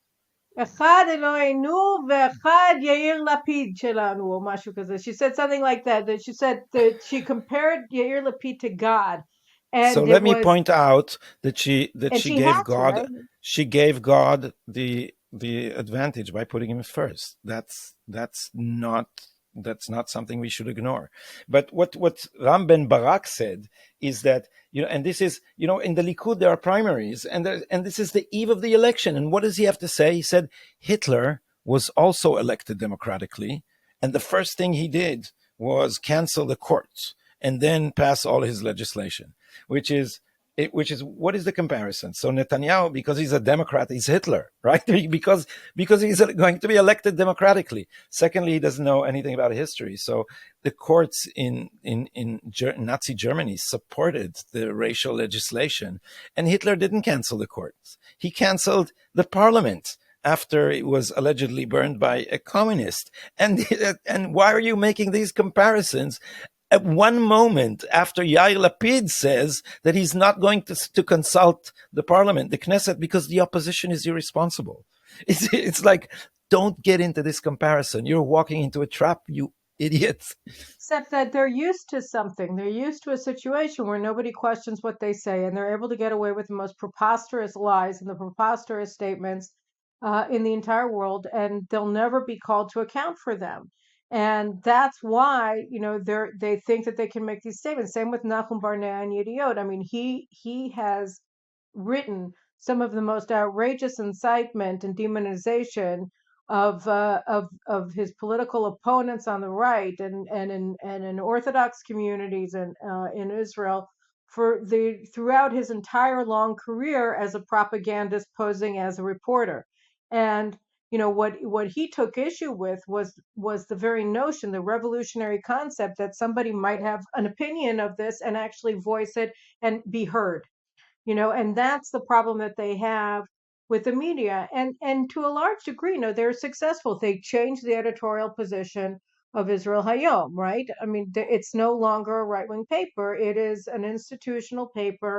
אחד אלוהינו ואחד יאיר לפיד שלנו, or משהו כזה. She said something like that. That she said that she compared Yair Lapid to God, So and let it me was, point out that and she had to, right? she gave God the advantage by putting him first. That's not something we should ignore. But what Ram Ben Barak said is that, and this is, in the Likud there are primaries, and this is the eve of the election. And what does he have to say? He said Hitler was also elected democratically, and the first thing he did was cancel the courts and then pass all his legislation, which is what is the comparison? So Netanyahu, because he's a Democrat, he's Hitler, right? because he's going to be elected democratically. Secondly, he doesn't know anything about history. So the courts in Nazi Germany supported the racial legislation, and Hitler didn't cancel the courts. He canceled the parliament after it was allegedly burned by a communist. And why are you making these comparisons at one moment after Yair Lapid says that he's not going to consult the parliament, the Knesset, because the opposition is irresponsible? It's like, don't get into this comparison. You're walking into a trap, you idiots. Except that they're used to something. They're used to a situation where nobody questions what they say, and they're able to get away with the most preposterous lies and the preposterous statements in the entire world, and they'll never be called to account for them. And that's why, they think that they can make these statements. Same with Nahum Barnea and Yediot. I mean, he has written some of the most outrageous incitement and demonization of his political opponents on the right and in Orthodox communities and in Israel for the throughout his entire long career as a propagandist posing as a reporter. And what he took issue with was the very notion, the revolutionary concept that somebody might have an opinion of this and actually voice it and be heard. And that's the problem that they have with the media, and to a large degree, they're successful. They changed the editorial position of Israel Hayom, right? I mean, it's no longer a right-wing paper. It is an institutional paper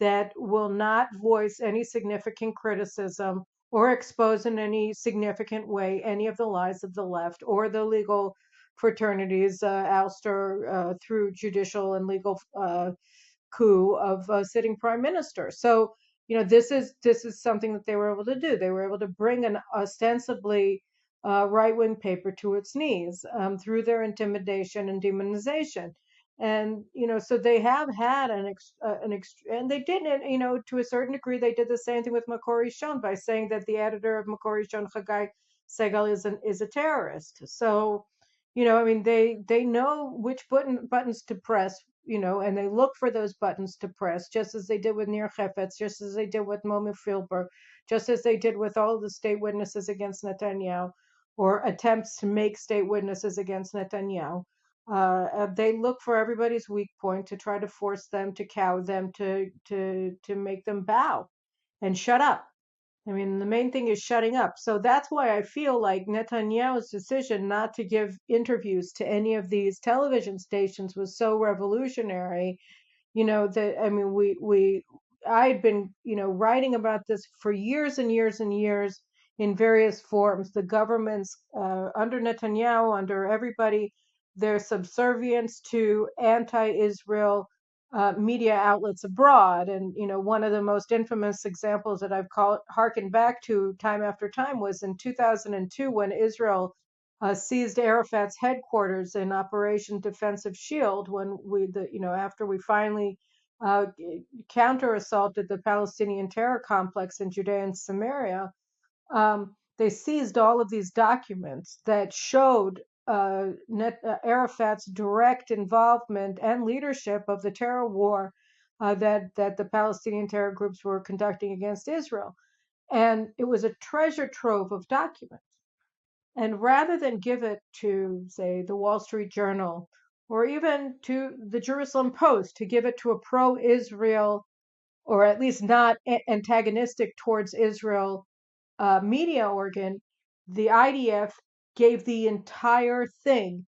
that will not voice any significant criticism or expose in any significant way any of the lies of the left or the legal fraternities ouster through judicial and legal coup of a sitting prime minister. So, this is something that they were able to do. They were able to bring an ostensibly right-wing paper to its knees through their intimidation and demonization. And so they have had and they didn't, to a certain degree, they did the same thing with Makori Shon by saying that the editor of Makori Shon, Chagai Segal, is a terrorist. So, I mean, they know which buttons to press, and they look for those buttons to press, just as they did with Nir Chefetz, just as they did with Momi Filber, just as they did with all of the state witnesses against Netanyahu, or attempts to make state witnesses against Netanyahu. They look for everybody's weak point to try to force them, to cow them, to make them bow and shut up. I mean, the main thing is shutting up. So that's why I feel like Netanyahu's decision not to give interviews to any of these television stations was so revolutionary. That, I mean, I'd been, writing about this for years and years and years in various forms. The governments under Netanyahu, under everybody, their subservience to anti-Israel media outlets abroad. And, one of the most infamous examples that I've harkened back to time after time was in 2002 when Israel seized Arafat's headquarters in Operation Defensive Shield, when after we finally uh, counter assaulted the Palestinian terror complex in Judea and Samaria. They seized all of these documents that showed Arafat's direct involvement and leadership of the terror war that the Palestinian terror groups were conducting against Israel. And it was a treasure trove of documents. And rather than give it to, say, the Wall Street Journal or even to the Jerusalem Post, to give it to a pro-Israel, or at least not antagonistic towards Israel media organ, the IDF gave the entire thing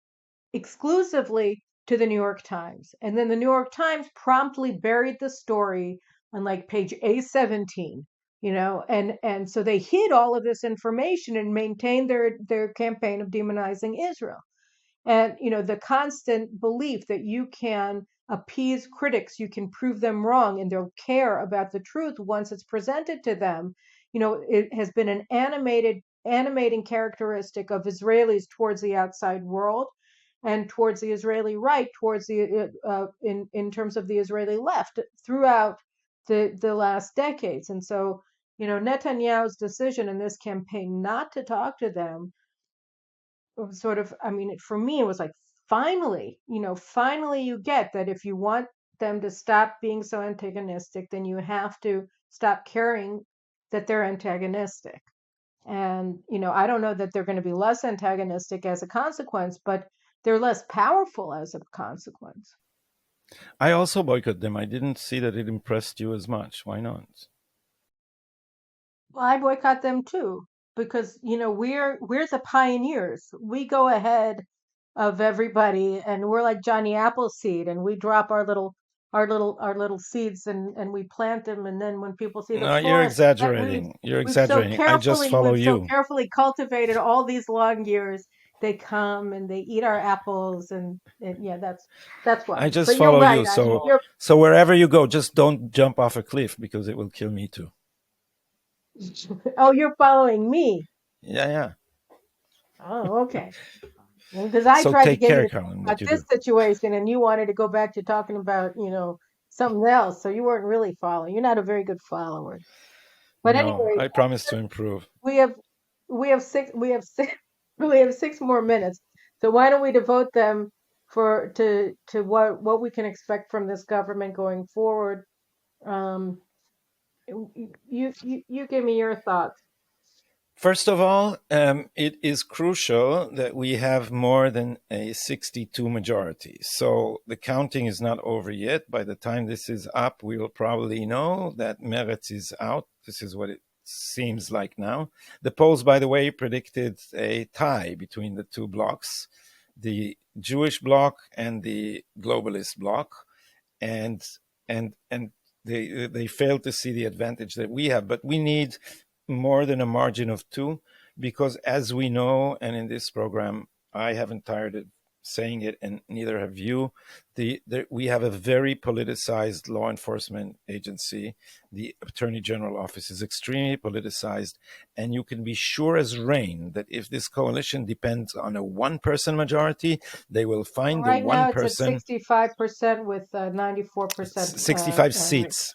exclusively to the New York Times. And then the New York Times promptly buried the story on like page A17, and so they hid all of this information and maintained their campaign of demonizing Israel. And the constant belief that you can appease critics, you can prove them wrong, and they'll care about the truth once it's presented to them. It has been an animating characteristic of Israelis towards the outside world and towards the Israeli right, towards the in terms of the Israeli left throughout the last decades. And so, Netanyahu's decision in this campaign not to talk to them sort of, I mean, for me, it was like, finally you get that if you want them to stop being so antagonistic, then you have to stop caring that they're antagonistic. And, I don't know that they're going to be less antagonistic as a consequence, but they're less powerful as a consequence. I also boycott them. I didn't see that it impressed you as much. Why not? Well, I boycott them too, because we're the pioneers. We go ahead of everybody, and we're like Johnny Appleseed, and we drop our little seeds, and we plant them, and then when people see the No, you're forest that exaggerating. You're exaggerating. I just follow we've so you. carefully cultivated all these long years, they come and they eat our apples, and yeah, that's I why. just But you're follow you. right. So wherever you go, just don't jump off a cliff because it will kill me too. Oh, you're following me. Yeah, yeah. Oh, okay. Because I So tried to take get you care, to talk Colin, about what you this do. situation, and you wanted to go back to talking about, something else. So you weren't really following. You're not a very good follower. But No, anyway, I promise to improve. we have we have six we have 6 more minutes. So why don't we devote them to what we can expect from this government going forward? Um, you give me your thoughts. First of all, it is crucial that we have more than a 62 majority. So the counting is not over yet. By the time this is up, we will probably know that Meretz is out. This is what it seems like now. The polls, by the way, predicted a tie between the two blocs, the Jewish bloc and the globalist bloc, and and they fail to see the advantage that we have. But we need more than a margin of two, because as we know, and in this program, I haven't tired of saying it, and neither have you. We have a very politicized law enforcement agency. The Attorney General office is extremely politicized, and you can be sure as rain that if this coalition depends on a one-person majority, they will find the Right one now it's at person, 65% with 94% 65 seats,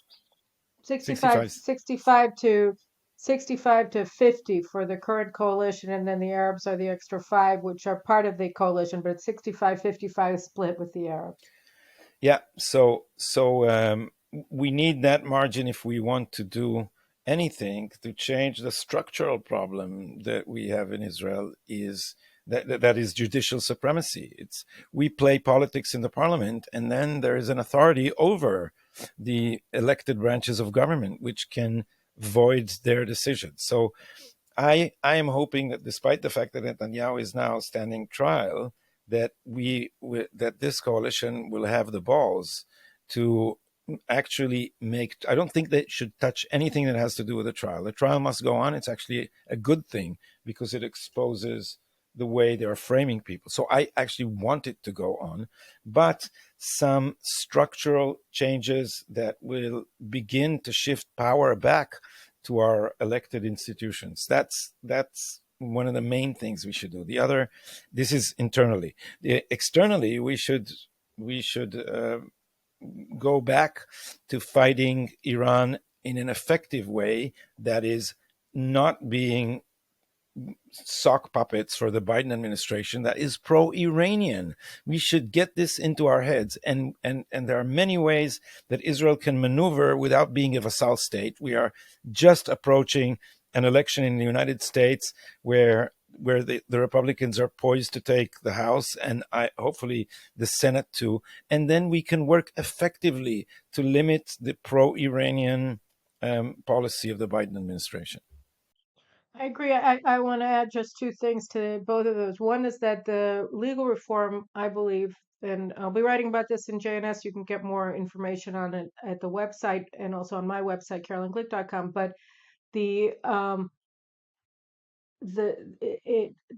65, 65. 65 to 65 to 50 for the current coalition, and then the Arabs are the extra five, which are part of the coalition, but it's 65-55 split with the Arabs. Yeah, we need that margin if we want to do anything to change the structural problem that we have in Israel. Is that is judicial supremacy. It's we play politics in the parliament, and then there is an authority over the elected branches of government which can void their decisions. So I am hoping that despite the fact that Netanyahu is now standing trial, that that this coalition will have the balls to actually make. I don't think they should touch anything that has to do with the trial. The trial must go on. It's actually a good thing because it exposes the way they are framing people. So I actually want it to go on, but some structural changes that will begin to shift power back to our elected institutions. That's one of the main things we should do. The other, this is internally. Externally, we should go back to fighting Iran in an effective way that is not being sock puppets for the Biden administration that is pro-Iranian. We should get this into our heads, and there are many ways that Israel can maneuver without being a vassal state. We are just approaching an election in the United States where the Republicans are poised to take the House and hopefully the Senate too, and then we can work effectively to limit the pro-Iranian policy of the Biden administration. I agree. I want to add just two things to both of those. One is that the legal reform, I believe, and I'll be writing about this in JNS. You can get more information on it at the website and also on my website, carolynglick.com. But the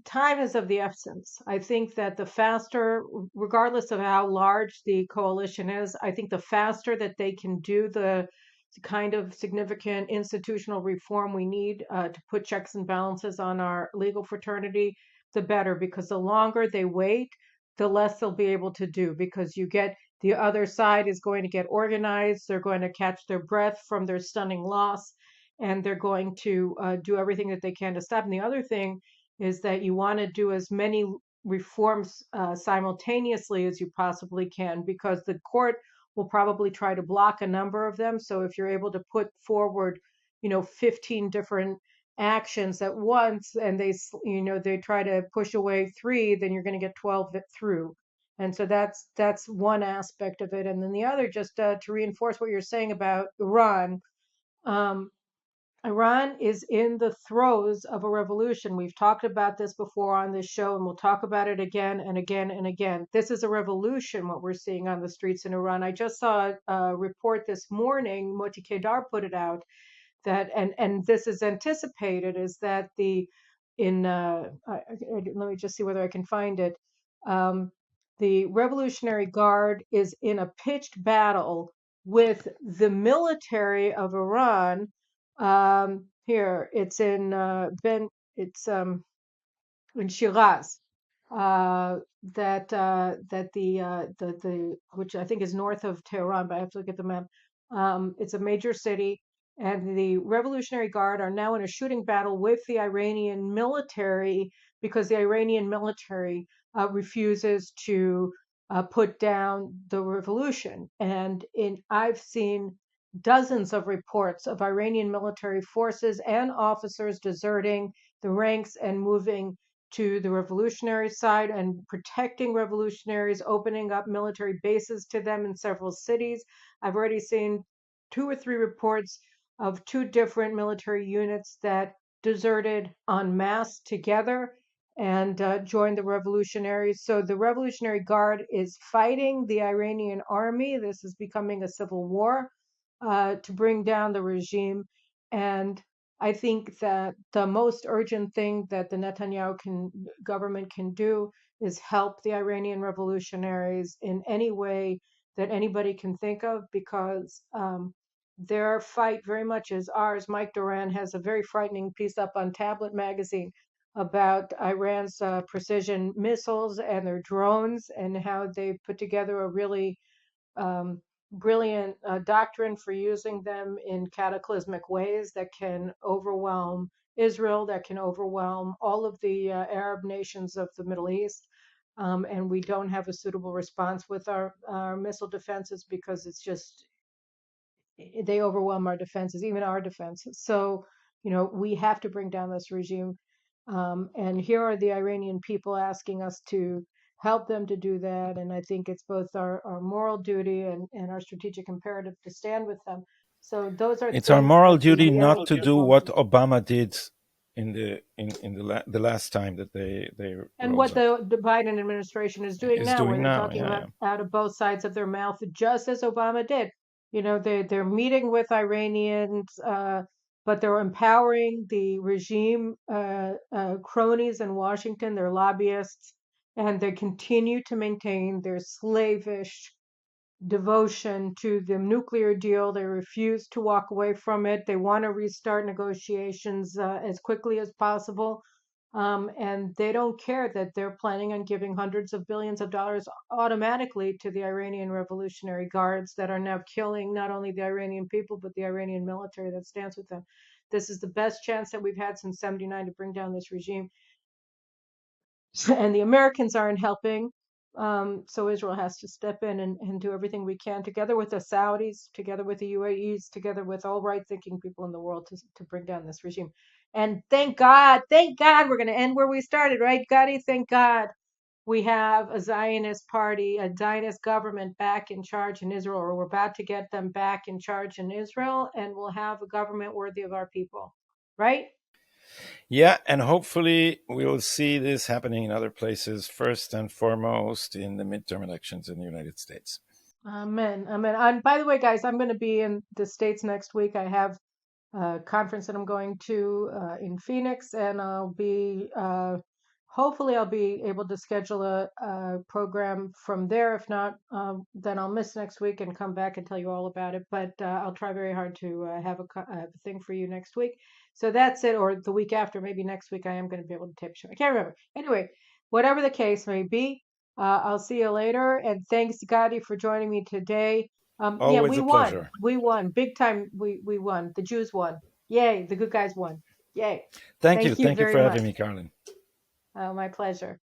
time is of the essence. I think that the faster, regardless of how large the coalition is, I think the faster that they can do the kind of significant institutional reform we need to put checks and balances on our legal fraternity, the better, because the longer they wait, the less they'll be able to do, because you get the other side is going to get organized, they're going to catch their breath from their stunning loss, and they're going to do everything that they can to stop. And the other thing is that you want to do as many reforms simultaneously as you possibly can, because the court will probably try to block a number of them. So if you're able to put forward, 15 different actions at once, and they try to push away three, then you're going to get 12 through. And so that's one aspect of it. And then the other, just to reinforce what you're saying about Iran. Um, Iran is in the throes of a revolution. We've talked about this before on this show, and we'll talk about it again and again and again. This is a revolution, what we're seeing on the streets in Iran. I just saw a report this morning, Moti Kedar put it out, that, and this is anticipated, is that let me just see whether I can find it. Um, the Revolutionary Guard is in a pitched battle with the military of Iran. Here it's in it's in Shiraz, that the which I think is north of Tehran, but I have to look at the map. It's a major city, and the Revolutionary Guard are now in a shooting battle with the Iranian military, because the Iranian military refuses to put down the revolution. And I've seen dozens of reports of Iranian military forces and officers deserting the ranks and moving to the revolutionary side and protecting revolutionaries, opening up military bases to them in several cities. I've already seen two or three reports of two different military units that deserted en masse together and joined the revolutionaries. So the Revolutionary Guard is fighting the Iranian army. This is becoming a civil war to bring down the regime. And I think that the most urgent thing that the Netanyahu government can do is help the Iranian revolutionaries in any way that anybody can think of, because their fight very much is ours. Mike Duran has a very frightening piece up on Tablet magazine about Iran's precision missiles and their drones, and how they put together a really um, brilliant doctrine for using them in cataclysmic ways that can overwhelm Israel, that can overwhelm all of the Arab nations of the Middle East. And we don't have a suitable response with our missile defenses, because it's just, they overwhelm our defenses, even our defenses. So, we have to bring down this regime. And here are the Iranian people asking us to help them to do that. And I think it's both our moral duty and our strategic imperative to stand with them. So those are It's our things moral that duty we not to do what want. Obama did in the last time that they And rose what up. the Biden administration is doing Is now, where doing they're now. talking Yeah, about yeah. out of both sides of their mouth, just as Obama did. They're meeting with Iranians, but they're empowering the regime cronies in Washington, their lobbyists, and they continue to maintain their slavish devotion to the nuclear deal. They refuse to walk away from it. They want to restart negotiations as quickly as possible. And they don't care that they're planning on giving hundreds of billions of dollars automatically to the Iranian Revolutionary Guards that are now killing not only the Iranian people, but the Iranian military that stands with them. This is the best chance that we've had since '79 to bring down this regime. And the Americans aren't helping. So Israel has to step in and do everything we can, together with the Saudis, together with the UAEs, together with all right-thinking people in the world, to bring down this regime. And thank God, we're going to end where we started, right, Gadi? Thank God we have a Zionist party, a Zionist government back in charge in Israel, or we're about to get them back in charge in Israel, and we'll have a government worthy of our people, right? Yeah, and hopefully we will see this happening in other places, first and foremost in the midterm elections in the United States. Amen. Amen. And by the way, guys, I'm going to be in the States next week. I have a conference that I'm going to in Phoenix, and hopefully, I'll be able to schedule a program from there. If not, then I'll miss next week and come back and tell you all about it. But I'll try very hard to have a thing for you next week. So that's it, or the week after, maybe next week I am going to be able to tape a show. I can't remember. Anyway, whatever the case may be, I'll see you later. And thanks, Gadi, for joining me today. Yeah, Always we a won. pleasure. We won big time. We won. The Jews won. Yay! The good guys won. Yay! Thank you. Thank you Thank you very for much. having me, Carlin. My pleasure.